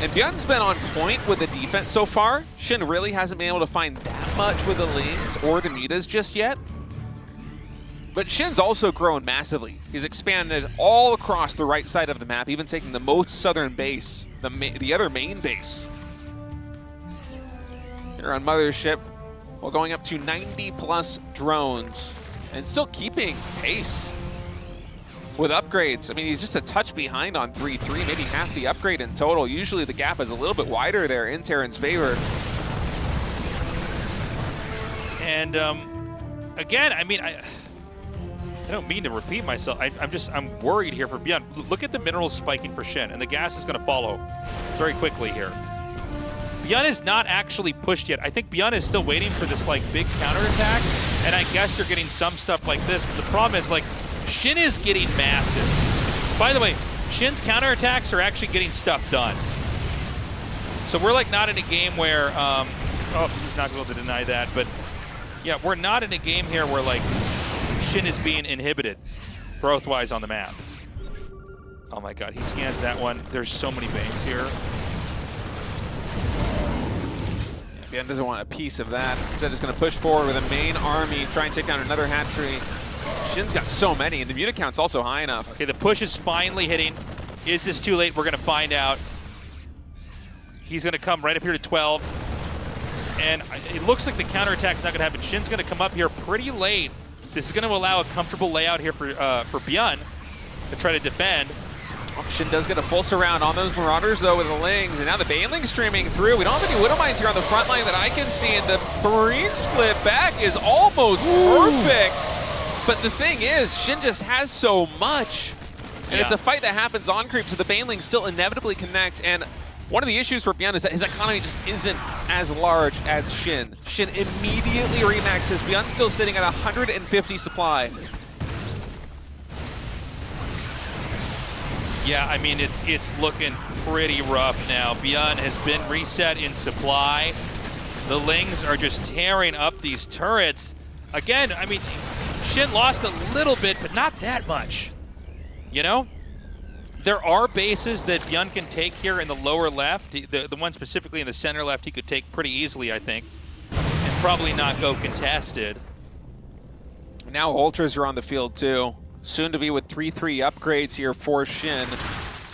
And ByuN's been on point with the defense so far. Shin really hasn't been able to find that much with the Lings or the Mutas just yet. But Shin's also grown massively. He's expanded all across the right side of the map, even taking the most southern base, the other main base. Here on Mothership, while going up to 90+ drones and still keeping pace with upgrades. I mean, he's just a touch behind on 3-3, maybe half the upgrade in total. Usually the gap is a little bit wider there in Terran's favor. And, again, I mean, I don't mean to repeat myself. I'm worried here for ByuN. Look at the minerals spiking for SHIN, and the gas is going to follow very quickly here. ByuN is not actually pushed yet. I think ByuN is still waiting for this like big counterattack, and I guess they're getting some stuff like this. But the problem is like SHIN is getting massive. By the way, SHIN's counterattacks are actually getting stuff done. So we're like not in a game where, oh, he's not able to deny that, but yeah, we're not in a game here where like SHIN is being inhibited growth-wise on the map. Oh my god, he scans that one. There's so many bangs here. ByuN doesn't want a piece of that. Instead, is going to push forward with a main army, try and take down another hatchery. SHIN's got so many, and the unit count's also high enough. Okay, the push is finally hitting. Is this too late? We're going to find out. He's going to come right up here to 12. And it looks like the counterattack's not going to happen. SHIN's going to come up here pretty late. This is going to allow a comfortable layout here for ByuN to try to defend. Oh, SHIN does get a full surround on those Marauders, though, with the Lings. And now the Banelings streaming through. We don't have any Widow Mines here on the front line that I can see. And the Marine split back is almost perfect. But the thing is, SHIN just has so much. And it's a fight that happens on creep, so the Banelings still inevitably connect. And one of the issues for ByuN is that his economy just isn't as large as SHIN. SHIN immediately remaxes. ByuN still sitting at 150 supply. Yeah, I mean, it's looking pretty rough now. ByuN has been reset in supply. The Lings are just tearing up these turrets. Again, I mean, SHIN lost a little bit, but not that much. You know? There are bases that ByuN can take here in the lower left. The one specifically in the center left he could take pretty easily, I think. And probably not go contested. Now Ultras are on the field too. Soon to be with 3-3 upgrades here for SHIN.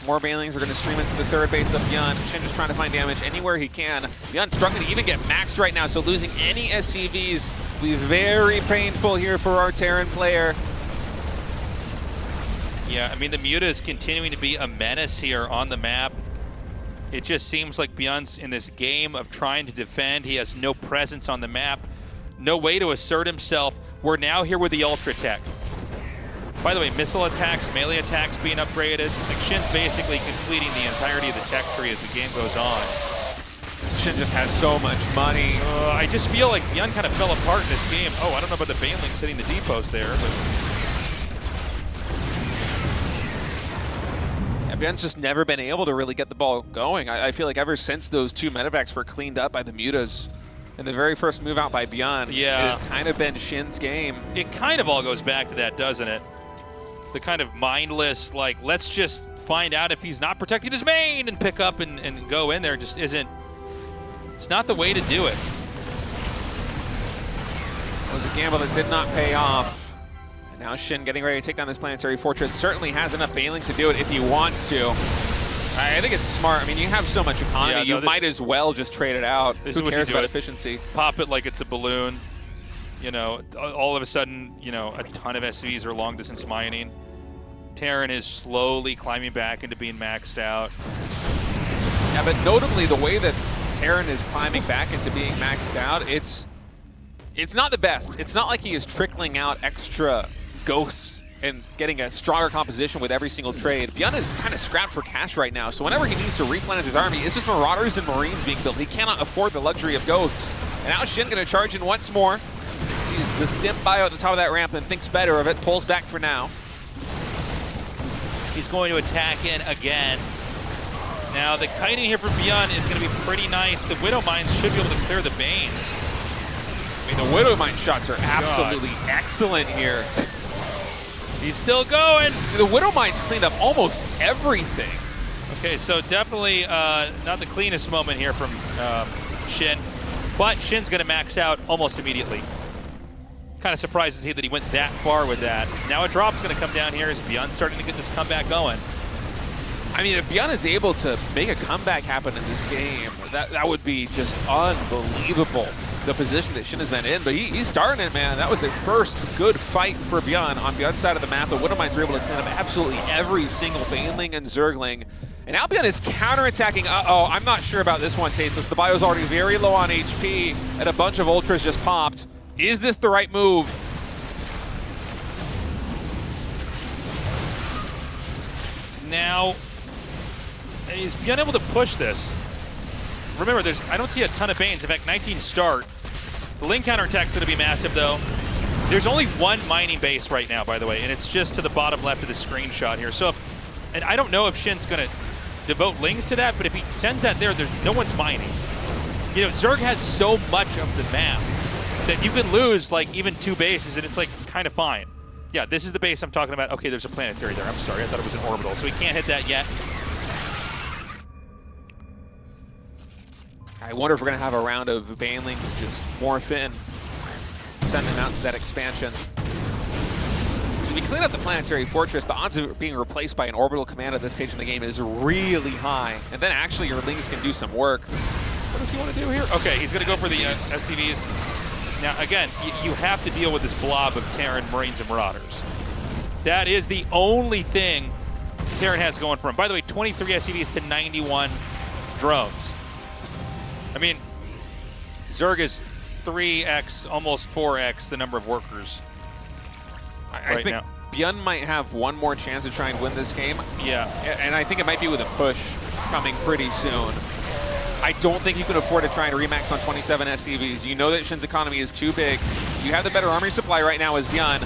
More Banelings are going to stream into the third base of ByuN. SHIN just trying to find damage anywhere he can. ByuN struggling to even get maxed right now, so losing any SCVs will be very painful here for our Terran player. Yeah, I mean, the Muta is continuing to be a menace here on the map. It just seems like ByuN's in this game of trying to defend. He has no presence on the map, no way to assert himself. We're now here with the Ultra Tech. By the way, missile attacks, melee attacks being upgraded. Like, SHIN's basically completing the entirety of the tech tree as the game goes on. SHIN just has so much money. I just feel like ByuN kind of fell apart in this game. Oh, I don't know about the Banelings hitting the depots there, but... ByuN's just never been able to really get the ball going. I feel like ever since those two medevacs were cleaned up by the Mutas, and the very first move out by ByuN, it has kind of been SHIN's game. It kind of all goes back to that, doesn't it? The kind of mindless, like, let's just find out if he's not protecting his main and pick up and go in there just isn't, it's not the way to do it. It was a gamble that did not pay off. And now SHIN getting ready to take down this planetary fortress. Certainly has enough Banelings to do it if he wants to. I think it's smart. I mean, you have so much economy, you might as well just trade it out. Who cares about efficiency? Pop it like it's a balloon. You know, all of a sudden, you know, a ton of SCVs are long distance mining. Terran is slowly climbing back into being maxed out. Yeah, but notably the way that Terran is climbing back into being maxed out, it's not the best. It's not like he is trickling out extra ghosts and getting a stronger composition with every single trade. ByuN is kind of strapped for cash right now, so whenever he needs to replenish his army, it's just Marauders and Marines being built. He cannot afford the luxury of ghosts. And now SHIN going to charge in once more. Sees the stim bio at the top of that ramp and thinks better of it, pulls back for now. He's going to attack in again. Now, the kiting here for ByuN is going to be pretty nice. The Widow Mines should be able to clear the Banes. I mean, the Widow Mine shots are absolutely excellent here. He's still going. The Widow Mine's cleaned up almost everything. Okay, so definitely not the cleanest moment here from SHIN, but SHIN's going to max out almost immediately. Kind of surprised to see that he went that far with that. Now a drop's going to come down here as ByuN starting to get this comeback going. I mean, if ByuN is able to make a comeback happen in this game, that would be just unbelievable, the position that SHIN has been in. But he's starting it, man. That was a first good fight for ByuN on ByuN's side of the map. The Widow Mines were able to clean up absolutely every single Baneling and Zergling. And now ByuN is counterattacking. Uh-oh, I'm not sure about this one, Tasteless. The bio's already very low on HP, and a bunch of Ultras just popped. Is this the right move? now, is ByuN able to push this? Remember, I don't see a ton of Banes. In fact, 19 start. The Ling counterattack's going to be massive, though. There's only one mining base right now, by the way, and it's just to the bottom left of the screenshot here. So, and I don't know if Shin's going to devote Lings to that, but if he sends that there's no one's mining. You know, Zerg has so much of the map that you can lose, like, even 2 bases, and it's, like, kind of fine. Yeah, this is the base I'm talking about. Okay, there's a planetary there. I'm sorry, I thought it was an orbital, so he can't hit that yet. I wonder if we're going to have a round of Banelings just morph in, send them out to that expansion. So if you clean up the planetary fortress, the odds of it being replaced by an orbital command at this stage in the game is really high. And then actually your Lings can do some work. What does he want to do here? Okay, he's going to go for the SCVs. Now, again, you have to deal with this blob of Terran, Marines, and Marauders. That is the only thing Terran has going for him. By the way, 23 SCVs to 91 drones. I mean, Zerg is 3x, almost 4x the number of workers I think now. ByuN might have one more chance to try and win this game. Yeah. And I think it might be with a push coming pretty soon. I don't think you can afford to try and remax on 27 SCVs. You know that Shin's economy is too big. You have the better armory supply right now as ByuN.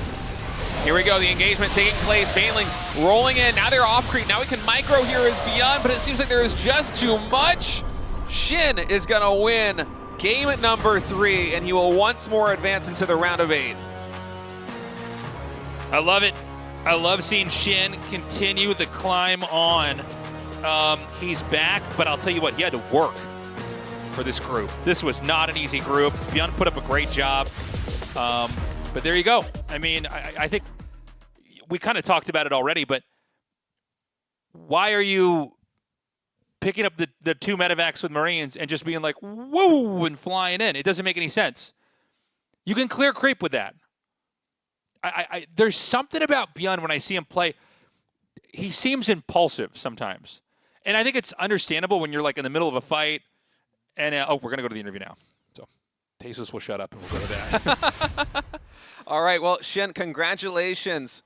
Here we go, the engagement taking place. Banelings rolling in. Now they're off creep. Now we can micro here as ByuN, but it seems like there is just too much. SHIN is going to win game at number 3, and he will once more advance into the round of 8. I love it. I love seeing SHIN continue the climb on. He's back, but I'll tell you what, he had to work for this group. This was not an easy group. ByuN put up a great job. But there you go. I mean, I think we kind of talked about it already, but why are you picking up the 2 medevacs with Marines and just being like, whoa, and flying in? It doesn't make any sense. You can clear creep with that. There's something about ByuN when I see him play. He seems impulsive sometimes. And I think it's understandable when you're like in the middle of a fight and, we're going to go to the interview now. So Tasus will shut up and we'll go to that. All right, well, SHIN, congratulations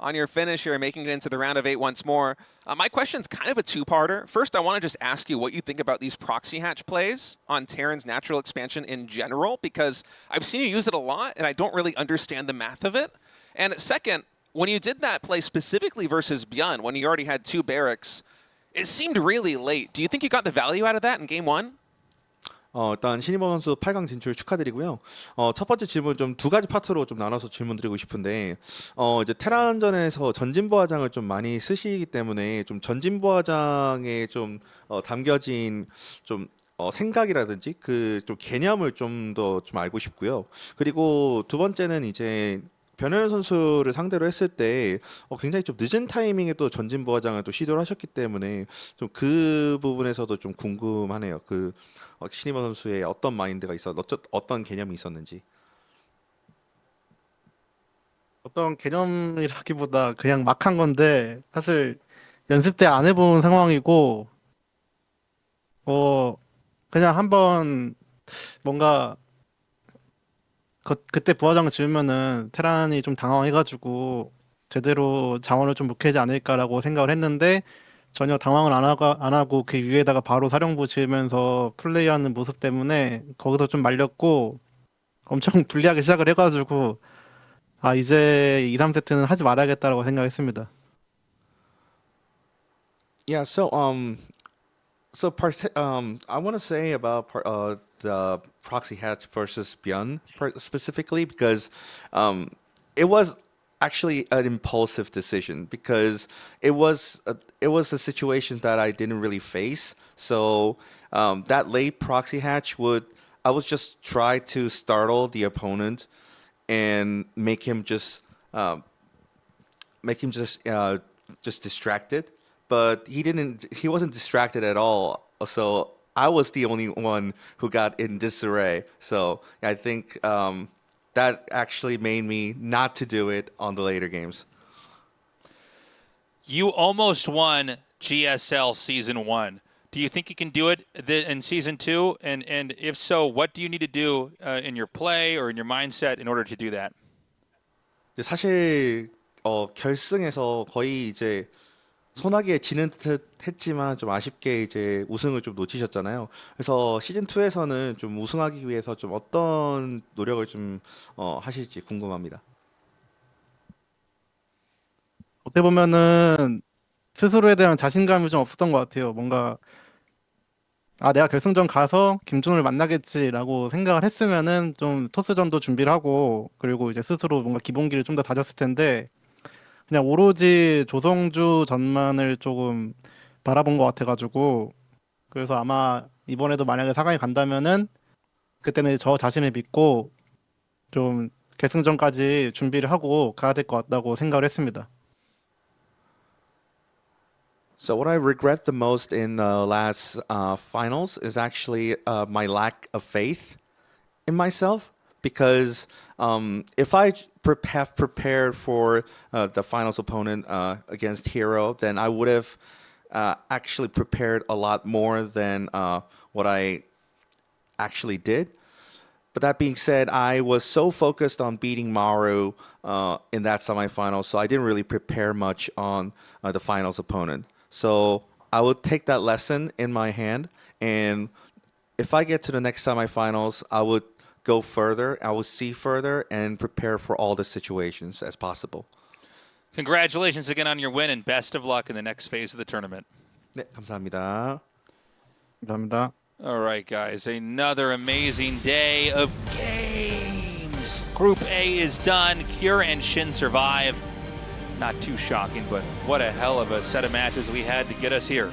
on your finish here, making it into the round of 8 once more. My question's kind of a 2-parter. First, I want to just ask you what you think about these proxy hatch plays on Terran's natural expansion in general, because I've seen you use it a lot, and I don't really understand the math of it. And second, when you did that play specifically versus ByuN, when you already had 2 barracks, it seemed really late. Do you think you got the value out of that in game 1? 일단 신이범 선수 8강 진출 축하드리고요. 첫 번째 질문 좀 2가지 파트로 좀 나눠서 질문드리고 싶은데, 이제 테란전에서 전진부하장을 좀 많이 쓰시기 때문에 좀 전진부하장에 좀 담겨진 좀 생각이라든지 그 좀 개념을 좀 더 좀 알고 싶고요. 그리고 두 번째는 이제 변현 선수를 상대로 했을 때 굉장히 좀 늦은 타이밍에 또 전진 부하장을 또 시도를 하셨기 때문에 좀 그 부분에서도 좀 궁금하네요. 그 신이범 선수의 어떤 마인드가 어떤 개념이 있었는지. 어떤 개념이라기보다 그냥 막 한 건데 사실 연습 때 안 해본 상황이고 그냥 한번 뭔가 그때 부하장 지으면은 테란이 좀 당황해가지고 제대로 자원을 좀 묵히지 않을까라고 생각을 했는데 전혀 당황을 안 하고 그 위에다가 바로 사령부 지으면서 플레이하는 모습 때문에 거기서 좀 말렸고 엄청 불리하게 시작을 해가지고 이제 2, 3세트는 하지 말아야겠다라고 생각했습니다. Yeah, so I want to say about the proxy hatch versus ByuN specifically because it was actually an impulsive decision because it was a situation that I didn't really face. So that late proxy hatch I was just try to startle the opponent and make him just distracted. But he wasn't distracted at all. So I was the only one who got in disarray. So I think that actually made me not to do it on the later games. You almost won GSL Season 1. Do you think you can do it in Season 2? And if so, what do you need to do in your play or in your mindset in order to do that? 사실 결승에서 거의 이제 소나기에 지는 듯 했지만 좀 아쉽게 이제 우승을 좀 놓치셨잖아요. 그래서 시즌 2에서는 좀 우승하기 위해서 좀 어떤 노력을 좀 하실지 궁금합니다. 어떻게 보면은 스스로에 대한 자신감이 좀 없었던 것 같아요. 뭔가 내가 결승전 가서 김준호를 만나겠지라고 생각을 했으면은 좀 토스전도 준비를 하고 그리고 이제 스스로 뭔가 기본기를 좀 더 다졌을 텐데 그냥 오로지 조성주 전만을 조금 바라본 것 같아가지고 그래서 아마 이번에도 만약에 4강에 간다면은 그때는 저 자신을 믿고 좀 결승전까지 준비를 하고 가야 될 것 같다고 생각을 했습니다. So what I regret the most in the last finals is actually my lack of faith in myself because if I have prepared for the finals opponent against Hero, then I would have actually prepared a lot more than what I actually did. But that being said, I was so focused on beating Maru in that semifinal, so I didn't really prepare much on the finals opponent. So I will take that lesson in my hand, and if I get to the next semifinals, I would go further, I will see further, and prepare for all the situations as possible. Congratulations again on your win, and best of luck in the next phase of the tournament. 네, 감사합니다. 감사합니다. All right, guys, another amazing day of games. Group A is done. Cure and SHIN survive. Not too shocking, but what a hell of a set of matches we had to get us here.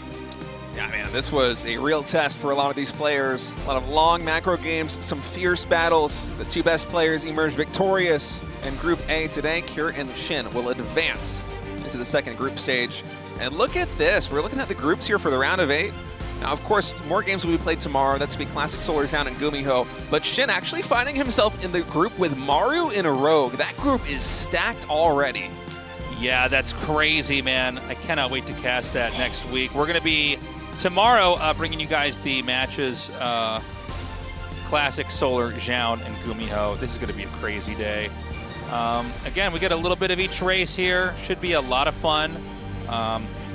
Yeah, man, this was a real test for a lot of these players. A lot of long macro games, some fierce battles. The two best players emerged victorious in Group A today. Cure and SHIN will advance into the second group stage. And look at this. We're looking at the groups here for the round of 8. Now, of course, more games will be played tomorrow. That's going to be Classic Solar Sound and Gumiho. But SHIN actually finding himself in the group with Maru and a Rogue. That group is stacked already. Yeah, that's crazy, man. I cannot wait to cast that next week. We're going to be, tomorrow, bringing you guys the matches, Classic, Solar, Zhao, and Gumiho. This is going to be a crazy day. Again, we get a little bit of each race here. Should be a lot of fun.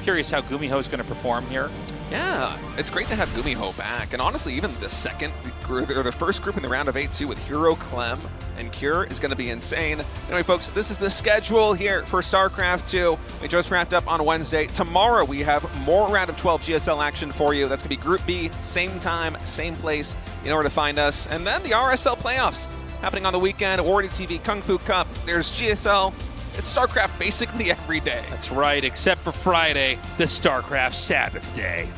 Curious how Gumiho is going to perform here. Yeah, it's great to have Gumiho back. And honestly, even the second group, or the first group in the round of 8 too, with Hero, Clem, and Cure is going to be insane. Anyway, folks, this is the schedule here for StarCraft 2. We just wrapped up on Wednesday. Tomorrow, we have more round of 12 GSL action for you. That's going to be Group B, same time, same place. You know where to find us. And then the RSL playoffs happening on the weekend. Wardy TV, Kung Fu Cup. There's GSL. It's StarCraft basically every day. That's right, except for Friday, the StarCraft Sabbath day.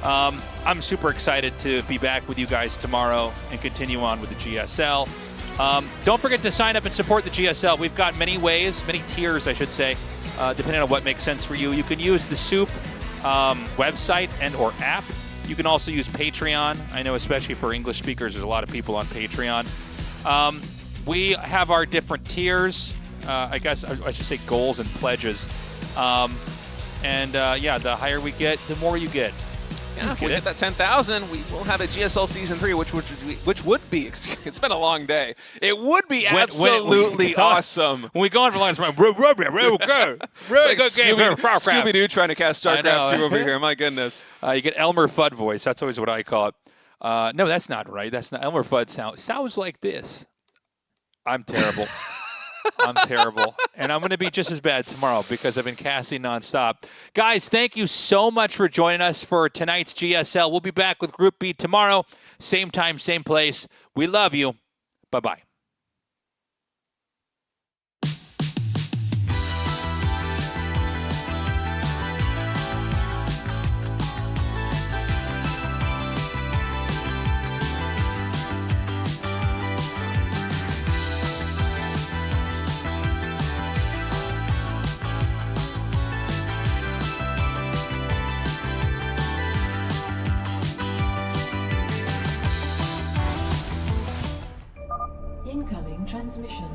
I'm super excited to be back with you guys tomorrow and continue on with the GSL. Don't forget to sign up and support the GSL. We've got many ways, many tiers, I should say, depending on what makes sense for you. You can use the SOOP website and or app. You can also use Patreon. I know especially for English speakers, there's a lot of people on Patreon. We have our different tiers. I guess I should say goals and pledges. Yeah, the higher we get, the more you get. Yeah, if we hit that 10,000, we will have a GSL Season 3, which would be, it's been a long day. It would be absolutely awesome. When we go on for lunch, we're like, Scooby-Doo trying to cast StarCraft 2 over here, my goodness. You get Elmer Fudd voice. That's always what I call it. No, that's not right. That's not Elmer Fudd sounds like this. I'm terrible. I'm terrible. And I'm going to be just as bad tomorrow because I've been casting nonstop. Guys, thank you so much for joining us for tonight's GSL. We'll be back with Group B tomorrow. Same time, same place. We love you. Bye-bye. Incoming transmission.